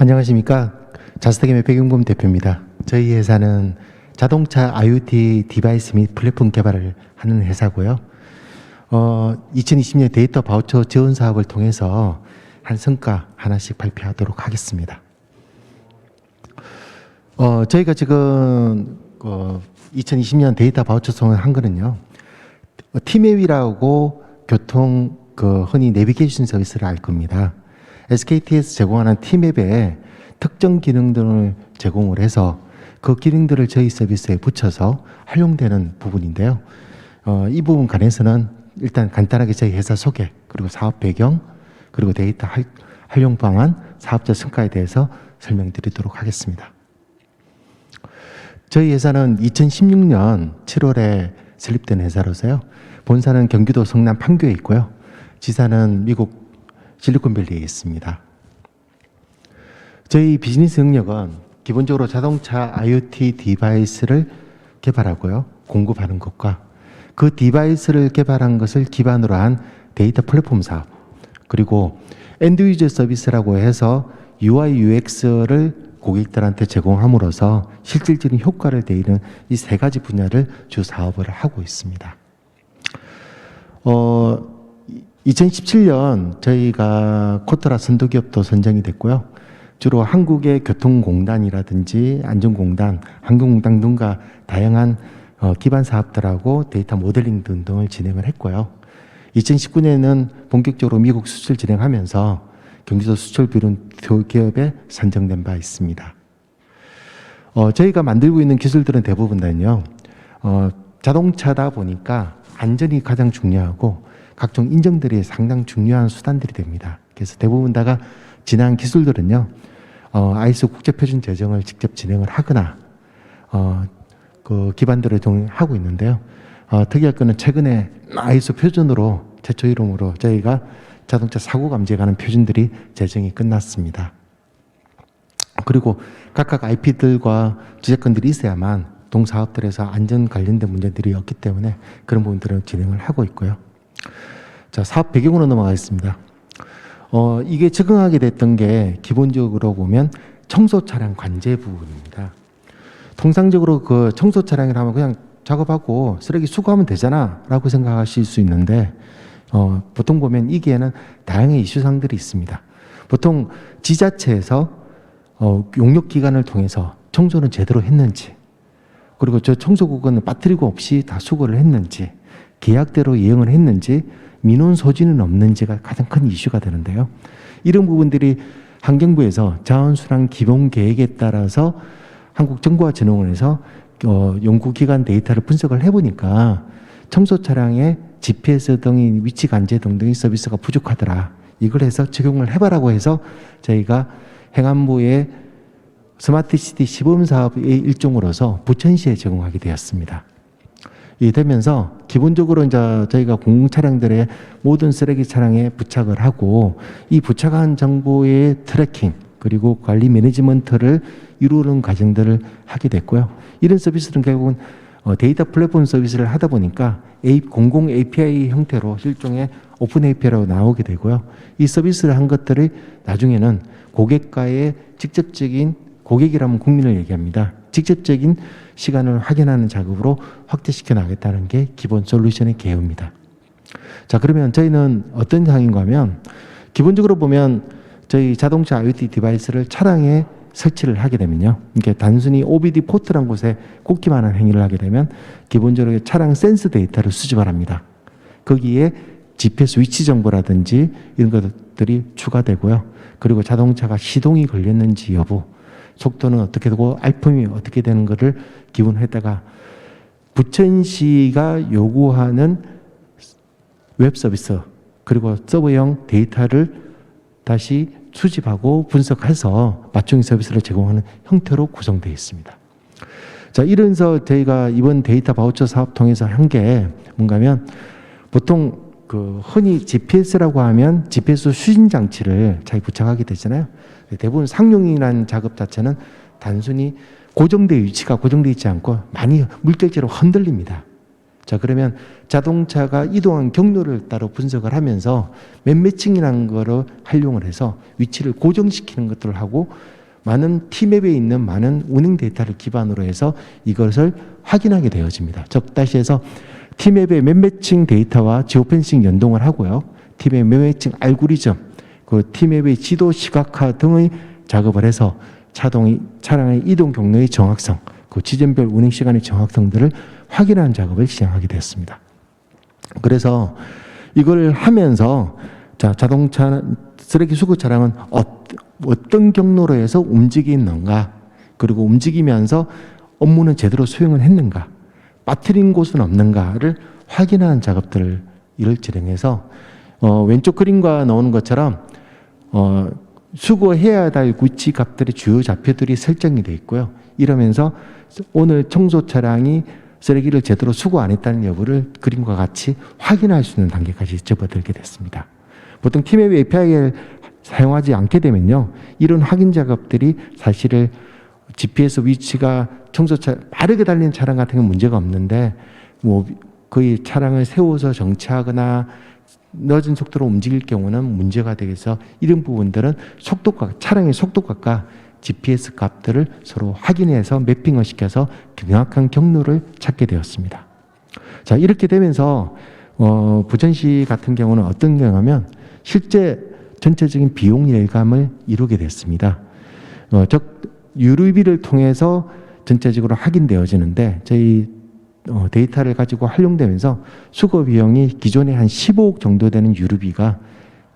안녕하십니까. 자스텍의 백용범 대표입니다. 저희 회사는 자동차 IoT 디바이스 및 플랫폼 개발을 하는 회사고요. 2020년 데이터 바우처 지원 사업을 통해서 한 성과 하나씩 발표하도록 하겠습니다. 저희가 지금 2020년 데이터 바우처 송한 거는요. 티맵이라고 교통 흔히 내비게이션 서비스를 알 겁니다. SKT에서 제공하는 티맵에 특정 기능 등을 제공을 해서 그 기능들을 저희 서비스에 붙여서 활용되는 부분인데요. 이 부분 관해서는 일단 간단하게 저희 회사 소개, 그리고 사업 배경, 그리고 데이터 활용 방안, 사업자 성과에 대해서 설명드리도록 하겠습니다. 저희 회사는 2016년 7월에 설립된 회사로서요. 본사는 경기도 성남 판교에 있고요. 지사는 미국 실리콘밸리에 있습니다. 저희 비즈니스 영역은 기본적으로 자동차 IoT 디바이스를 개발하고요. 공급하는 것과 그 디바이스를 개발한 것을 기반으로 한 데이터 플랫폼 사업, 그리고 엔드 유저 서비스라고 해서 UI, UX를 고객들한테 제공함으로써 실질적인 효과를 내리는 이 세 가지 분야를 주 사업을 하고 있습니다. 2017년 저희가 코트라 선도기업도 선정이 됐고요. 주로 한국의 교통공단이라든지 안전공단, 환경공단 등과 다양한 기반 사업들하고 데이터 모델링 등을 진행을 했고요. 2019년에는 본격적으로 미국 수출 진행하면서 경기도 수출비륜 기업에 선정된 바 있습니다. 저희가 만들고 있는 기술들은 대부분 다요. 자동차다 보니까 안전이 가장 중요하고 각종 인증들이 상당히 중요한 수단들이 됩니다. 그래서 대부분 다가 진행한 기술들은요, ISO 국제표준 제정을 직접 진행을 하거나 그 기반들을 하고 있는데요. 특이할 거는 최근에 ISO 표준으로 최초 이름으로 저희가 자동차 사고 감지에 관한 표준들이 제정이 끝났습니다. 그리고 각각 IP들과 주제권들이 있어야만 동사업들에서 안전 관련된 문제들이 없기 때문에 그런 부분들을 진행을 하고 있고요. 자, 사업 배경으로 넘어가겠습니다. 이게 적응하게 됐던 게 기본적으로 보면 청소 차량 관제 부분입니다. 통상적으로 그 청소 차량을 하면 그냥 작업하고 쓰레기 수거하면 되잖아 라고 생각하실 수 있는데 보통 보면 이게에는 다양한 이슈상들이 있습니다. 보통 지자체에서 용역 기관을 통해서 청소는 제대로 했는지, 그리고 저 청소국은 빠뜨리고 없이 다 수거를 했는지, 계약대로 이행을 했는지, 민원 소지는 없는지가 가장 큰 이슈가 되는데요. 이런 부분들이 환경부에서 자원순환 기본 계획에 따라서 한국정보화진흥원에서 연구기관 데이터를 분석을 해보니까 청소 차량의 GPS 등의 위치 관제 등등의 서비스가 부족하더라. 이걸 해서 적용을 해봐라고 해서 저희가 행안부의 스마트시티 시범사업의 일종으로서 부천시에 제공하게 되었습니다. 이 되면서 기본적으로 이제 저희가 공공 차량들의 모든 쓰레기 차량에 부착을 하고 이 부착한 정보의 트래킹 그리고 관리 매니지먼트를 이루는 과정들을 하게 됐고요. 이런 서비스는 결국은 데이터 플랫폼 서비스를 하다 보니까 공공 API 형태로 일종의 오픈 API라고 나오게 되고요. 이 서비스를 한 것들이 나중에는 고객과의 직접적인, 고객이라면 국민을 얘기합니다. 직접적인 시간을 확인하는 작업으로 확대시켜 나가겠다는 게 기본 솔루션의 개요입니다. 자, 그러면 저희는 어떤 상인가 하면 기본적으로 보면 저희 자동차 IoT 디바이스를 차량에 설치를 하게 되면요. 이게 단순히 OBD 포트란 곳에 꽂기만 한 행위를 하게 되면 기본적으로 차량 센스 데이터를 수집을 합니다. 거기에 GPS 위치 정보라든지 이런 것들이 추가되고요. 그리고 자동차가 시동이 걸렸는지 여부, 속도는 어떻게 되고 알품이 어떻게 되는 것을 기본에다가 부천시가 요구하는 웹 서비스 그리고 서버형 데이터를 다시 수집하고 분석해서 맞춤 서비스를 제공하는 형태로 구성되어 있습니다. 자, 이러면서 저희가 이번 데이터 바우처 사업 통해서 한 게 뭔가 하면 보통 흔히 GPS라고 하면 GPS 수신 장치를 잘 부착하게 되잖아요. 대부분 상용이라는 작업 자체는 단순히 고정된 위치가 고정되어 있지 않고 많이 물결제로 흔들립니다. 자, 그러면 자동차가 이동한 경로를 따로 분석을 하면서 맵매칭이라는 거를 활용을 해서 위치를 고정시키는 것들을 하고 많은 T맵에 있는 많은 운행 데이터를 기반으로 해서 이것을 확인하게 되어집니다. 즉, 다시 해서 T맵의 맵매칭 데이터와 지오펜싱 연동을 하고요. T맵의 맵매칭 알고리즘, 그 T맵의 지도 시각화 등의 작업을 해서 차량의 이동 경로의 정확성, 그 지점별 운행 시간의 정확성들을 확인하는 작업을 시행하게 되었습니다. 그래서 이걸 하면서 자동차 쓰레기 수거 차량은 어떤 경로로 해서 움직이는가, 그리고 움직이면서 업무는 제대로 수행을 했는가, 빠뜨린 곳은 없는가를 확인하는 작업들을 이를 진행해서 왼쪽 그림과 나오는 것처럼 수거해야 할 위치 값들의 주요 좌표들이 설정이 되어 있고요. 이러면서 오늘 청소 차량이 쓰레기를 제대로 수거 안 했다는 여부를 그림과 같이 확인할 수 있는 단계까지 접어들게 됐습니다. 보통 T맵 API를 사용하지 않게 되면요, 이런 확인 작업들이 사실은 GPS 위치가 청소차 빠르게 달리는 차량 같은 경우는 문제가 없는데 뭐 거의 차량을 세워서 정차하거나 늦은 속도로 움직일 경우는 문제가 되겠어. 이런 부분들은 차량의 속도값과 GPS 값들을 서로 확인해서 매핑을 시켜서 명확한 경로를 찾게 되었습니다. 자, 이렇게 되면서 부천시 같은 경우는 어떤 경우냐면 실제 전체적인 비용 예감을 이루게 됐습니다. 즉 유류비를 통해서 전체적으로 확인되어지는데 저희 데이터를 가지고 활용되면서 수거 비용이 기존에 한 15억 정도 되는 유류비가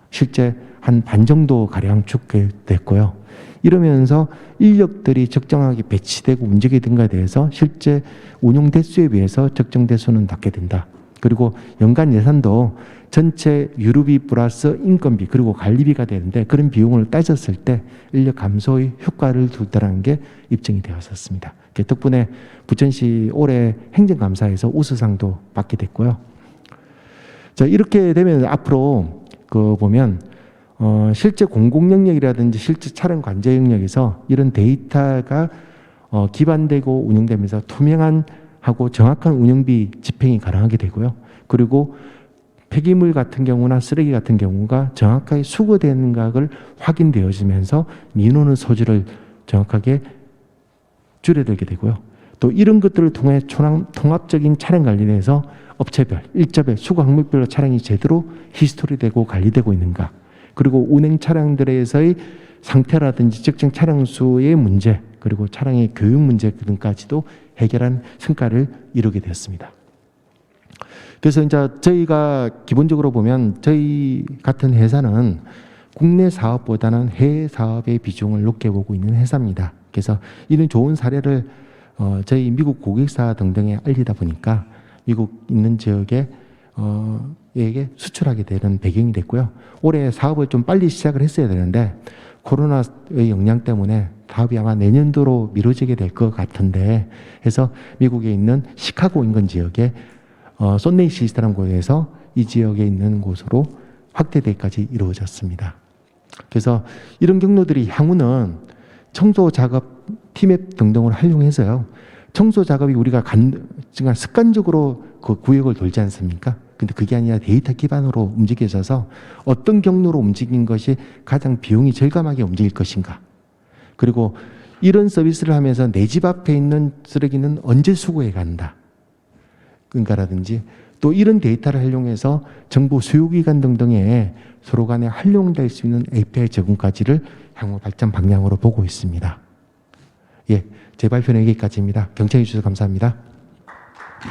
실제 한 반 정도 가량 축소됐고요. 이러면서 인력들이 적정하게 배치되고 움직이게 된 것에 대해서 실제 운용 대수에 비해서 적정 대수는 낮게 된다. 그리고 연간 예산도 전체 유류비 플러스 인건비 그리고 관리비가 되는데 그런 비용을 따졌을 때 인력 감소의 효과를 둘다라는 게 입증이 되었었습니다. 덕분에 부천시 올해 행정감사에서 우수상도 받게 됐고요. 자, 이렇게 되면 앞으로 보면 실제 공공 영역이라든지 실제 차량 관제 영역에서 이런 데이터가 기반되고 운영되면서 투명한 하고 정확한 운영비 집행이 가능하게 되고요. 그리고 폐기물 같은 경우나 쓰레기 같은 경우가 정확하게 수거되는가를 확인되어지면서 민원의 소지를 정확하게 줄여들게 되고요. 또 이런 것들을 통해 통합적인 차량 관리에 대해서 업체별, 일자별, 수거 항목별로 차량이 제대로 히스토리되고 관리되고 있는가, 그리고 운행 차량들에서의 상태라든지 적정 차량 수의 문제, 그리고 차량의 교육 문제 등까지도 해결한 성과를 이루게 되었습니다. 그래서 이제 저희가 기본적으로 보면 저희 같은 회사는 국내 사업보다는 해외 사업의 비중을 높게 보고 있는 회사입니다. 그래서 이런 좋은 사례를 저희 미국 고객사 등등에 알리다 보니까 미국 있는 지역에 에게 수출하게 되는 배경이 됐고요. 올해 사업을 좀 빨리 시작을 했어야 되는데 코로나의 영향 때문에 사업이 아마 내년도로 미뤄지게 될 것 같은데 해서 미국에 있는 시카고 인근 지역에 썬네이시스라는 곳에서 이 지역에 있는 곳으로 확대되기까지 이루어졌습니다. 그래서 이런 경로들이 향후는 청소 작업, T맵 등등을 활용해서요. 청소 작업이 우리가 습관적으로 그 구역을 돌지 않습니까? 근데 그게 아니라 데이터 기반으로 움직여져서 어떤 경로로 움직인 것이 가장 비용이 절감하게 움직일 것인가. 그리고 이런 서비스를 하면서 내 집 앞에 있는 쓰레기는 언제 수거해 간다. 그러니까라든지 또 이런 데이터를 활용해서 정부 수요기관 등등에 서로 간에 활용될 수 있는 API 제공까지를 향후 발전 방향으로 보고 있습니다. 예, 제 발표는 여기까지입니다. 경청해 주셔서 감사합니다.